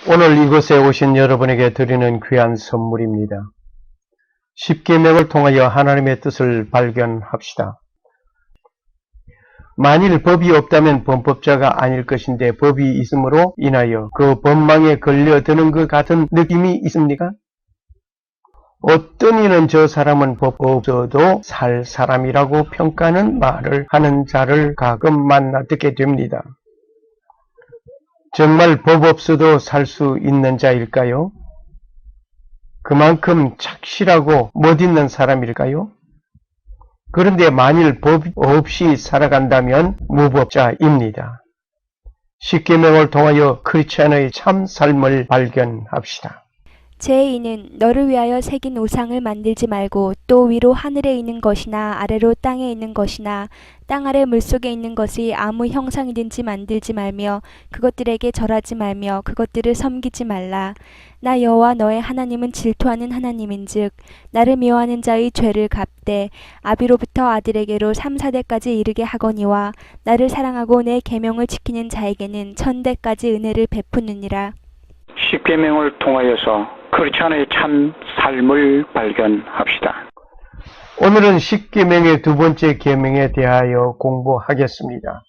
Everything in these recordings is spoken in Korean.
오늘 이곳에 오신 여러분에게 드리는 귀한 선물입니다. 십계명을 통하여 하나님의 뜻을 발견합시다. 만일 법이 없다면 범법자가 아닐 것인데 법이 있음으로 인하여 그 법망에 걸려드는 것 같은 느낌이 있습니까? 어떤 이는 저 사람은 법 없어도 살 사람이라고 평가하는 말을 하는 자를 가끔 만나 듣게 됩니다. 정말 법 없어도 살 수 있는 자일까요? 그만큼 착실하고 멋있는 사람일까요? 그런데 만일 법 없이 살아간다면 무법자입니다. 십계명을 통하여 크리스찬의 참 삶을 발견합시다. 제2는 너를 위하여 새긴 우상을 만들지 말고 또 위로 하늘에 있는 것이나 아래로 땅에 있는 것이나 땅 아래 물속에 있는 것이 아무 형상이든지 만들지 말며 그것들에게 절하지 말며 그것들을 섬기지 말라. 나 여호와 너의 하나님은 질투하는 하나님인즉 나를 미워하는 자의 죄를 갚되 아비로부터 아들에게로 3, 4대까지 이르게 하거니와 나를 사랑하고 내 계명을 지키는 자에게는 1000대까지 은혜를 베푸느니라. 십계명을 통하여서 크리스찬의 참 삶을 발견합시다. 오늘은 십계명의 두 번째 계명에 대하여 공부하겠습니다.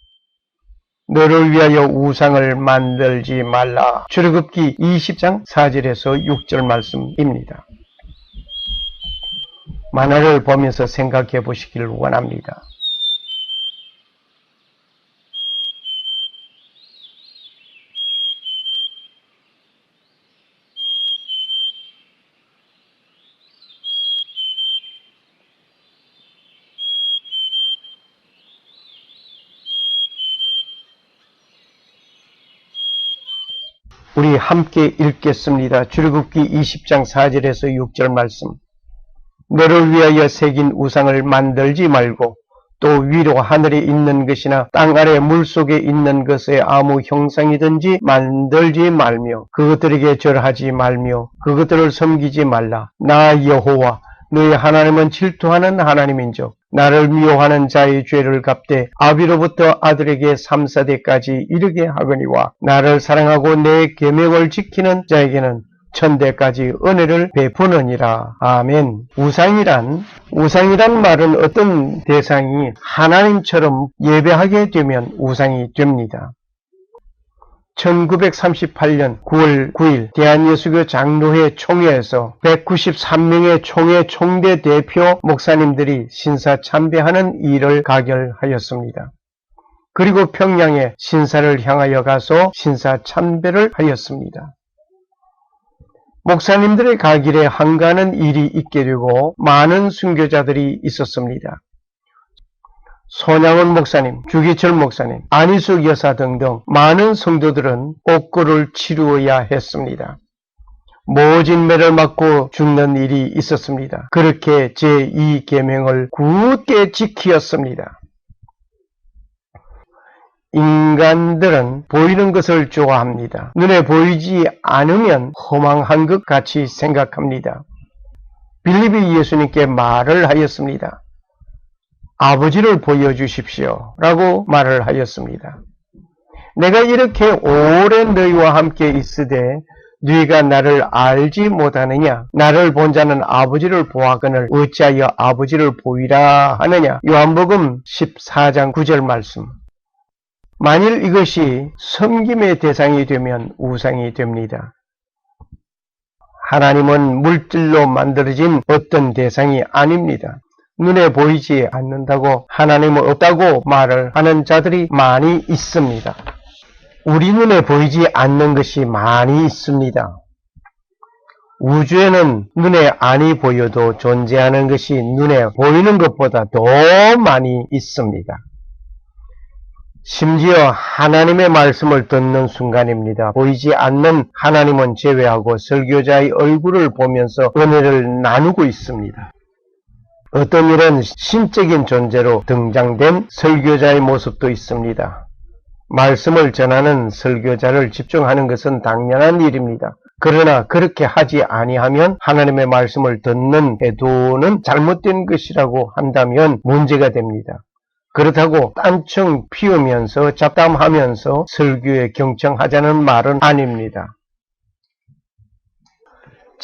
너를 위하여 우상을 만들지 말라. 출애굽기 20장 4절에서 6절 말씀입니다. 만화를 보면서 생각해 보시길 원합니다. 우리 함께 읽겠습니다. 출애굽기 20장 4절에서 6절 말씀. 너를 위하여 새긴 우상을 만들지 말고 또 위로 하늘에 있는 것이나 땅 아래 물속에 있는 것에 아무 형상이든지 만들지 말며 그것들에게 절하지 말며 그것들을 섬기지 말라. 나 여호와 너희 하나님은 질투하는 하나님인즉 나를 미워하는 자의 죄를 갚되 아비로부터 아들에게 3, 4대까지 이르게 하거니와 나를 사랑하고 내 계명을 지키는 자에게는 1000대까지 은혜를 베푸느니라. 아멘. 우상이란 말은 어떤 대상이 하나님처럼 예배하게 되면 우상이 됩니다. 1938년 9월 9일 대한예수교 장로회 총회에서 193명의 총회 총대 대표 목사님들이 신사 참배하는 일을 가결하였습니다. 그리고 평양에 신사를 향하여 가서 신사 참배를 하였습니다. 목사님들의 가길에 한가하는 일이 있게 되고 많은 순교자들이 있었습니다. 손양원 목사님, 주기철 목사님, 안희숙 여사 등등 많은 성도들은 옥고를 치루어야 했습니다. 모진매를 맞고 죽는 일이 있었습니다. 그렇게 제2계명을 굳게 지키었습니다. 인간들은 보이는 것을 좋아합니다. 눈에 보이지 않으면 허망한 것 같이 생각합니다. 빌립이 예수님께 말을 하였습니다. 아버지를 보여주십시오 라고 말을 하였습니다. 내가 이렇게 오랜 너희와 함께 있으되 너희가 나를 알지 못하느냐? 나를 본 자는 아버지를 보았거늘 어찌하여 아버지를 보이라 하느냐? 요한복음 14장 9절 말씀. 만일 이것이 섬김의 대상이 되면 우상이 됩니다. 하나님은 물질로 만들어진 어떤 대상이 아닙니다. 눈에 보이지 않는다고 하나님은 없다고 말을 하는 자들이 많이 있습니다. 우리 눈에 보이지 않는 것이 많이 있습니다. 우주에는 눈에 안이 보여도 존재하는 것이 눈에 보이는 것보다 더 많이 있습니다. 심지어 하나님의 말씀을 듣는 순간입니다. 보이지 않는 하나님은 제외하고 설교자의 얼굴을 보면서 은혜를 나누고 있습니다. 어떤 일은 신적인 존재로 등장된 설교자의 모습도 있습니다. 말씀을 전하는 설교자를 집중하는 것은 당연한 일입니다. 그러나 그렇게 하지 아니하면 하나님의 말씀을 듣는 태도는 잘못된 것이라고 한다면 문제가 됩니다. 그렇다고 딴청 피우면서 잡담하면서 설교에 경청하자는 말은 아닙니다.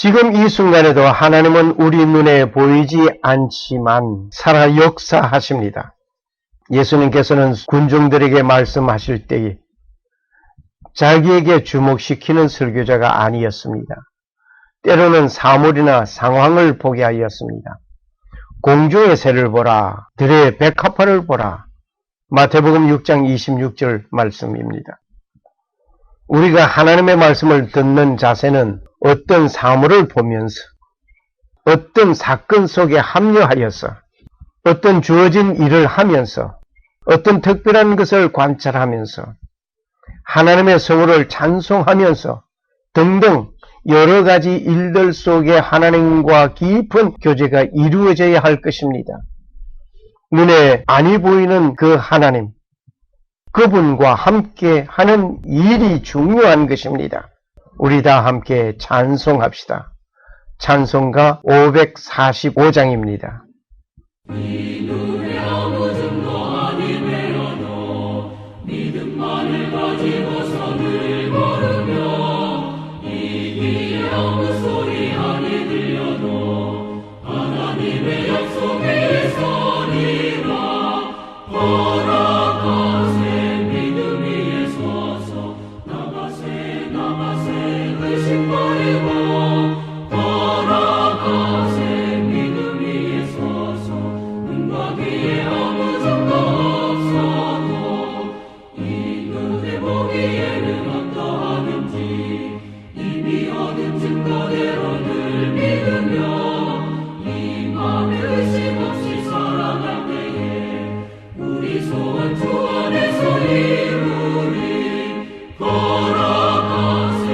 지금 이 순간에도 하나님은 우리 눈에 보이지 않지만 살아 역사하십니다. 예수님께서는 군중들에게 말씀하실 때에 자기에게 주목시키는 설교자가 아니었습니다. 때로는 사물이나 상황을 보게 하였습니다. 공중의 새를 보라, 들의 백합화를 보라. 마태복음 6장 26절 말씀입니다. 우리가 하나님의 말씀을 듣는 자세는 어떤 사물을 보면서, 어떤 사건 속에 합류하여서, 어떤 주어진 일을 하면서, 어떤 특별한 것을 관찰하면서, 하나님의 성호를 찬송하면서 등등 여러 가지 일들 속에 하나님과 깊은 교제가 이루어져야 할 것입니다. 눈에 안이 보이는 그 하나님, 그분과 함께 하는 일이 중요한 것입니다. 우리 다 함께 찬송합시다. 찬송가 545장입니다. 이 눈에 아무 증거 아니매어도 믿음만을 가지고 선을 걸으며 이 귀에 아무 소리 아니 들려도 하나님의 약속 위에 서리라. 걸어가세 믿음 위에 서서 나가세 나가세 의심 버리고 걸어가세 믿음 위에 서서 눈과 귀에 아무 증거 없어도 이 눈에 보기에는 어떠하든지 이미 얻은 증거대로 늘 믿으며 이 맘에 의심 없이 살아갈 때에 우리 소원 주 안에서 이루리. 걸어가세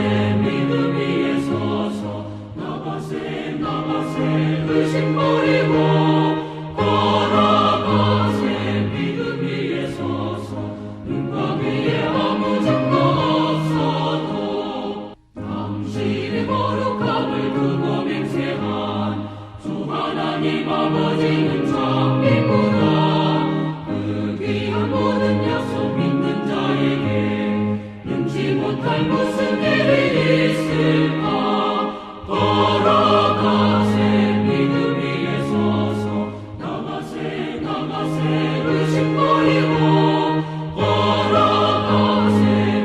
믿음 위에 서서 나가세 나가세 의심 버리고 걸어가세 믿음 위에 서서 눈과 귀에 아무 증거 없어도 당신의 거룩함을 두고 맹세한 주 하나님 아버지는 장미보다 그 귀한 모든 약속 믿는 자에게 능치 못할 무슨 일이 있을까. 걸어가세 믿음 위에 서서 나가세 나가세 의심 버리고 걸어가세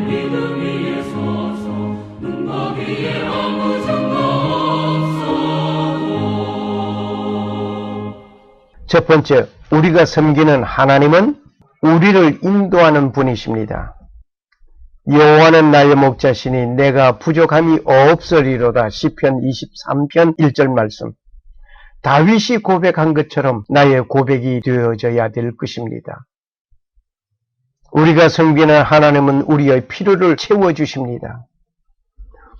믿음 위에 서서 눈과 귀에 아무 증거 없어도. 첫 번째, 우리가 섬기는 하나님은 우리를 인도하는 분이십니다. 여호와는 나의 목자시니 내가 부족함이 없으리로다. 시편 23편 1절 말씀. 다윗이 고백한 것처럼 나의 고백이 되어져야 될 것입니다. 우리가 섬기는 하나님은 우리의 필요를 채워주십니다.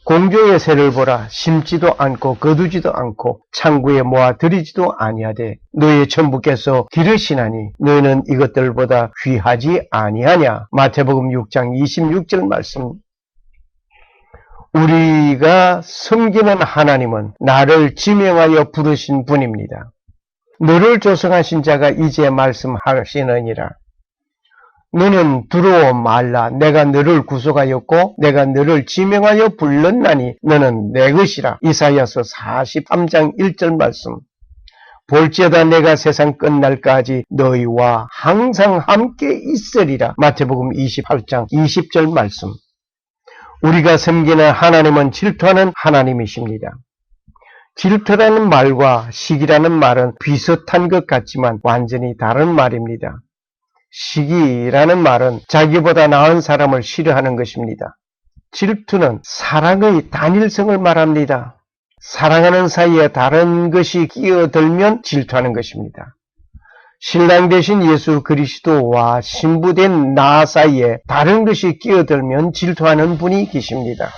공중의 새를 보라. 심지도 않고 거두지도 않고 창고에 모아 들이지도 아니하되 너의 천부께서 기르시나니 너희는 이것들보다 귀하지 아니하냐. 마태복음 6장 26절 말씀. 우리가 섬기는 하나님은 나를 지명하여 부르신 분입니다. 너를 조성하신 자가 이제 말씀하시느니라. 너는 두려워 말라. 내가 너를 구속하였고 내가 너를 지명하여 불렀나니 너는 내 것이라. 이사야서 43장 1절 말씀. 볼지어다 내가 세상 끝날까지 너희와 항상 함께 있으리라. 마태복음 28장 20절 말씀. 우리가 섬기는 하나님은 질투하는 하나님이십니다. 질투라는 말과 시기라는 말은 비슷한 것 같지만 완전히 다른 말입니다. 시기라는 말은 자기보다 나은 사람을 싫어하는 것입니다. 질투는 사랑의 단일성을 말합니다. 사랑하는 사이에 다른 것이 끼어들면 질투하는 것입니다. 신랑 되신 예수 그리스도와 신부된 나 사이에 다른 것이 끼어들면 질투하는 분이 계십니다.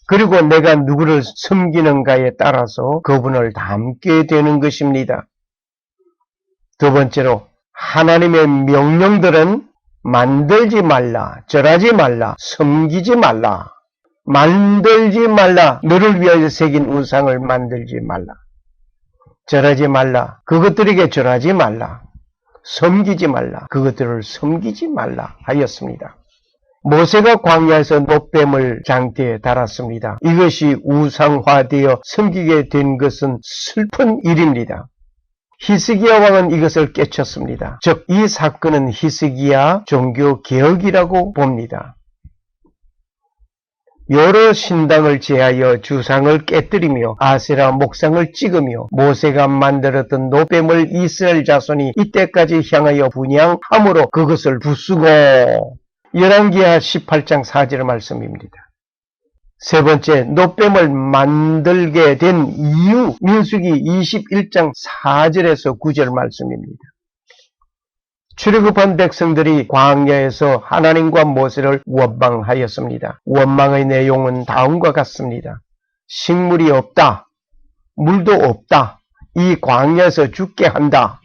그리고 내가 누구를 섬기는가에 따라서 그분을 닮게 되는 것입니다. 두 번째로 하나님의 명령들은 만들지 말라, 절하지 말라, 섬기지 말라, 만들지 말라, 너를 위하여 새긴 우상을 만들지 말라, 절하지 말라, 그것들에게 절하지 말라, 섬기지 말라, 그것들을 섬기지 말라 하였습니다. 모세가 광야에서 놋뱀을 장대에 달았습니다. 이것이 우상화되어 섬기게 된 것은 슬픈 일입니다. 히스기야 왕은 이것을 깨쳤습니다. 즉, 이 사건은 히스기야 종교 개혁이라고 봅니다. 여러 신당을 제하여 주상을 깨뜨리며 아세라 목상을 찍으며 모세가 만들었던 놋뱀을 이스라엘 자손이 이때까지 향하여 분향함으로 그것을 부수고, 열왕기하 18장 4절 말씀입니다. 세 번째, 놋뱀을 만들게 된 이유, 민수기 21장 4절에서 9절 말씀입니다. 출애굽한 백성들이 광야에서 하나님과 모세를 원망하였습니다. 원망의 내용은 다음과 같습니다. 식물이 없다, 물도 없다, 이 광야에서 죽게 한다,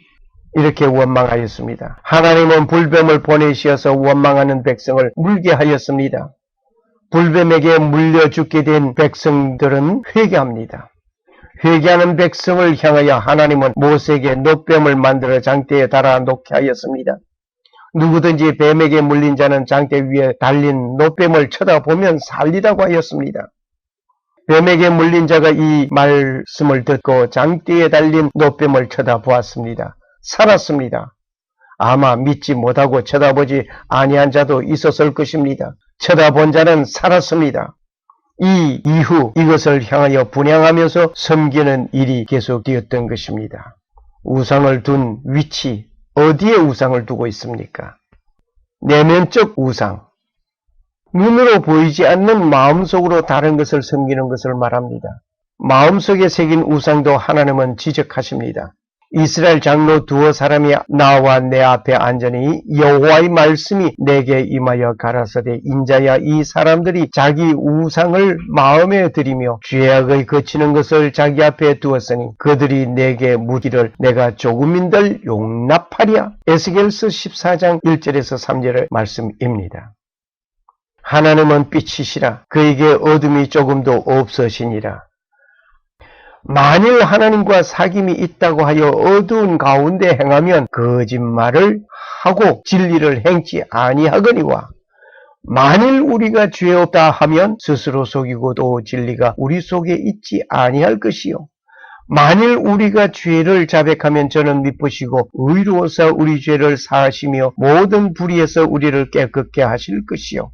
이렇게 원망하였습니다. 하나님은 불뱀을 보내시어서 원망하는 백성을 물게 하였습니다. 불뱀에게 물려 죽게 된 백성들은 회개합니다. 회개하는 백성을 향하여 하나님은 모세에게 놋뱀을 만들어 장대에 달아 놓게 하였습니다. 누구든지 뱀에게 물린 자는 장대 위에 달린 놋뱀을 쳐다보면 살리라고 하였습니다. 뱀에게 물린 자가 이 말씀을 듣고 장대에 달린 놋뱀을 쳐다보았습니다. 살았습니다. 아마 믿지 못하고 쳐다보지 아니한 자도 있었을 것입니다. 쳐다본 자는 살았습니다. 이 이후 이것을 향하여 분향하면서 섬기는 일이 계속되었던 것입니다. 우상을 둔 위치, 어디에 우상을 두고 있습니까? 내면적 우상, 눈으로 보이지 않는 마음속으로 다른 것을 섬기는 것을 말합니다. 마음속에 새긴 우상도 하나님은 지적하십니다. 이스라엘 장로 두어 사람이 나와 내 앞에 앉으니 여호와의 말씀이 내게 임하여 가라사대, 인자야, 이 사람들이 자기 우상을 마음에 들이며 죄악의 거치는 것을 자기 앞에 두었으니 그들이 내게 묻기를 내가 조금인들 용납하랴. 에스겔서 14장 1절에서 3절의 말씀입니다. 하나님은 빛이시라 그에게 어둠이 조금도 없으시니라. 만일 하나님과 사귐이 있다고 하여 어두운 가운데 행하면 거짓말을 하고 진리를 행치 아니하거니와, 만일 우리가 죄 없다 하면 스스로 속이고 또 진리가 우리 속에 있지 아니할 것이요, 만일 우리가 죄를 자백하면 저는 미쁘시고 의로워서 우리 죄를 사하시며 모든 불의에서 우리를 깨끗게 하실 것이요,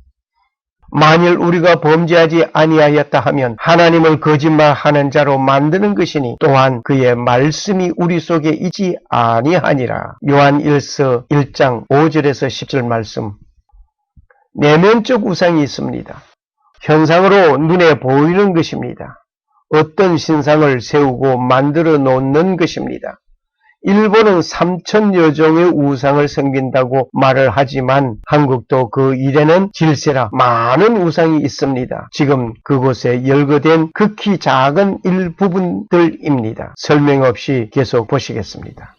만일 우리가 범죄하지 아니하였다 하면 하나님을 거짓말하는 자로 만드는 것이니 또한 그의 말씀이 우리 속에 있지 아니하니라. 요한 1서 1장 5절에서 10절 말씀. 내면적 우상이 있습니다. 현상으로 눈에 보이는 것입니다. 어떤 신상을 세우고 만들어 놓는 것입니다. 일본은 3,000여 종의 우상을 섬긴다고 말을 하지만 한국도 그 일에는 질세라 많은 우상이 있습니다. 지금 그곳에 열거된 극히 작은 일부분들입니다. 설명 없이 계속 보시겠습니다.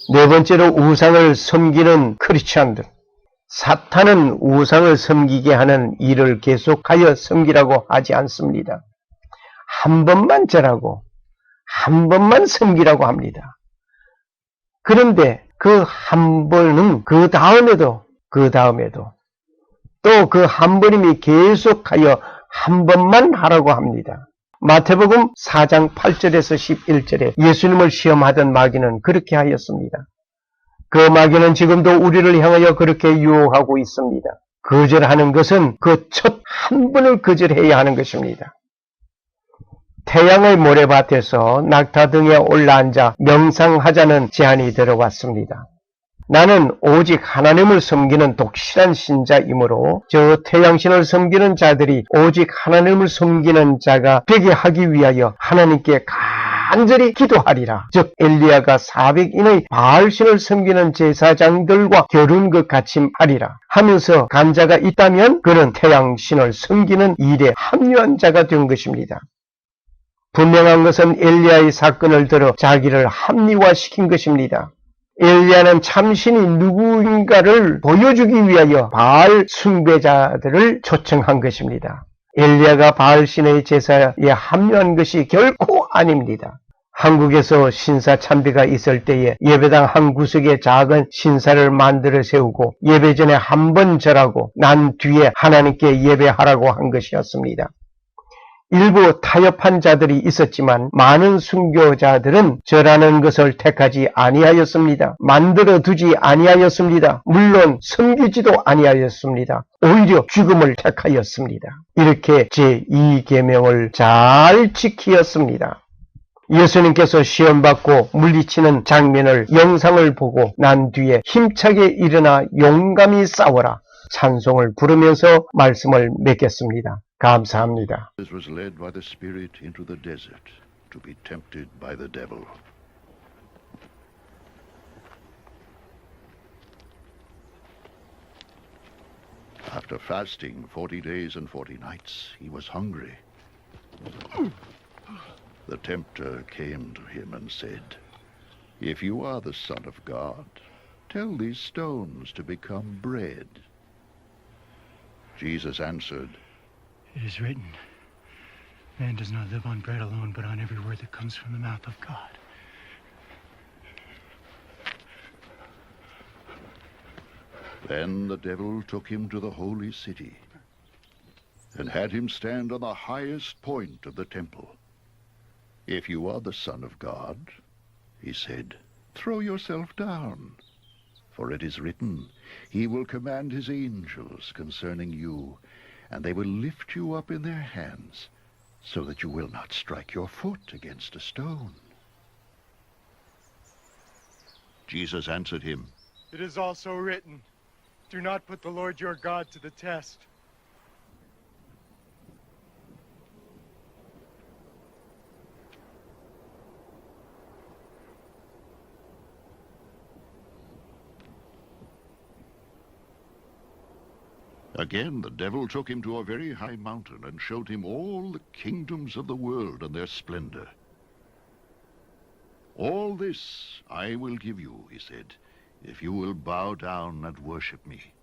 네 번째로 우상을 섬기는 크리스찬들. 사탄은 우상을 섬기게 하는 일을 계속하여 섬기라고 하지 않습니다. 한 번만 절하고 한 번만 섬기라고 합니다. 그런데 그 한 번은 그 다음에도 또 그 한 번임이 계속하여 한 번만 하라고 합니다. 마태복음 4장 8절에서 11절에 예수님을 시험하던 마귀는 그렇게 하였습니다. 그 마귀는 지금도 우리를 향하여 그렇게 유혹하고 있습니다. 거절하는 것은 그 첫 한 번을 거절해야 하는 것입니다. 태양의 모래밭에서 낙타 등에 올라앉아 명상하자는 제안이 들어왔습니다. 나는 오직 하나님을 섬기는 독실한 신자이므로 저 태양신을 섬기는 자들이 오직 하나님을 섬기는 자가 되게 하기 위하여 하나님께 간절히 기도하리라. 즉 엘리야가 400인의 바알신을 섬기는 제사장들과 겨룬 것 같이 하리라 하면서 간 자가 있다면 그는 태양신을 섬기는 일에 합류한 자가 된 것입니다. 분명한 것은 엘리야의 사건을 들어 자기를 합리화시킨 것입니다. 엘리야는 참신이 누구인가를 보여주기 위하여 바알 숭배자들을 초청한 것입니다. 엘리야가 바알신의 제사에 합류한 것이 결코 아닙니다. 한국에서 신사 참배가 있을 때에 예배당 한 구석에 작은 신사를 만들어 세우고 예배 전에 한 번 절하고 난 뒤에 하나님께 예배하라고 한 것이었습니다. 일부 타협한 자들이 있었지만 많은 순교자들은 절하는 것을 택하지 아니하였습니다. 만들어 두지 아니하였습니다. 물론 섬기지도 아니하였습니다. 오히려 죽음을 택하였습니다. 이렇게 제2계명을 잘 지키었습니다. 예수님께서 시험받고 물리치는 장면을 영상을 보고 난 뒤에 힘차게 일어나 용감히 싸워라 찬송을 부르면서 말씀을 맺겠습니다. 감사합니다. Jesus was led by the Spirit into the desert to be tempted by the devil. After fasting 40 days and 40 nights, he was hungry. The tempter came to him and said, "If you are the Son of God, tell these stones to become bread." Jesus answered, It is written, man does not live on bread alone, but on every word that comes from the mouth of God. Then the devil took him to the holy city and had him stand on the highest point of the temple. "If you are the Son of God," he said, "throw yourself down. For it is written, he will command his angels concerning you, and they will lift you up in their hands, so that you will not strike your foot against a stone." Jesus answered him, It is also written, do not put the Lord your God to the test. Again the devil took him to a very high mountain and showed him all the kingdoms of the world and their splendor. "All this I will give you," he said, "if you will bow down and worship me."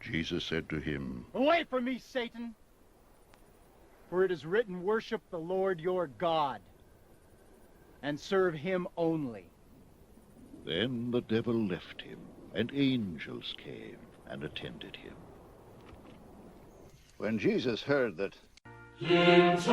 Jesus said to him, "Away from me, Satan! For it is written, worship the Lord your God, and serve him only." Then the devil left him, and angels came and attended him. When Jesus heard that 힘차게